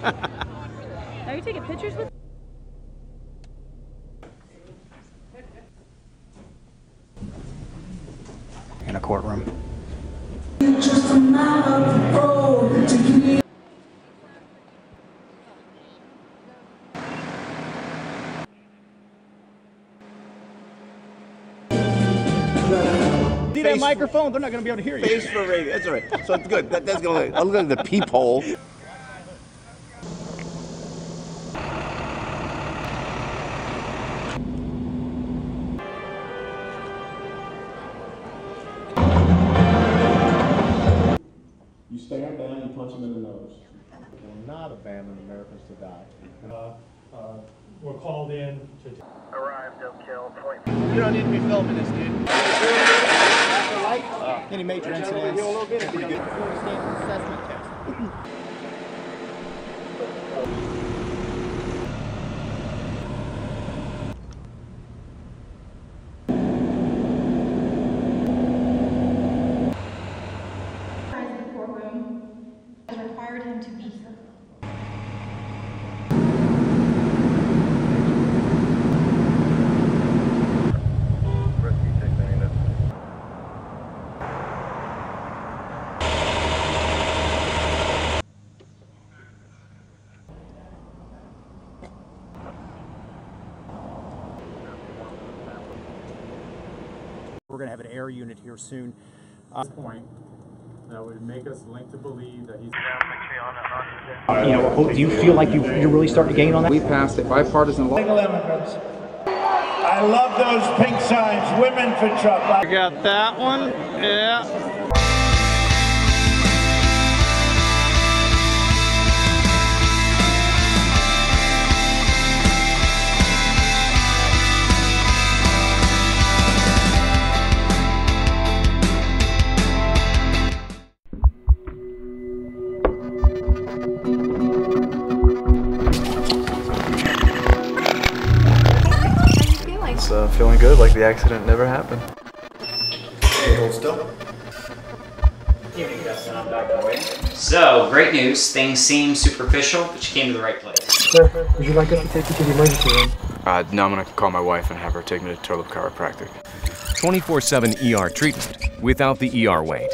Are you taking pictures with? In a courtroom. Just a matter of road to heal. See that microphone? They're not going to be able to hear you. Face for radio. That's all right. So it's good. That's going to look at the peephole. You stand down, you punch him in the nose. We will not abandon Americans to die. We're called in to arrive, don't kill, point. You don't need to be filming this, dude. Any major incidents? Pretty good. Assessment test. The courtroom has required him to be here. We're going to have an air unit here soon. this point that would make us link to believe that he's... You know, do you feel like you're really starting to gain on that? We passed a bipartisan law. Legal immigrants. I love those pink signs, women for Trump. I got that one, yeah. Feeling good, like the accident never happened. Hold still. So, great news. Things seem superficial, but you came to the right place. Sir, would you like us to take you to the emergency room? No, I'm gonna call my wife and have her take me to Turlip Chiropractic. 24/7 ER treatment without the ER wait.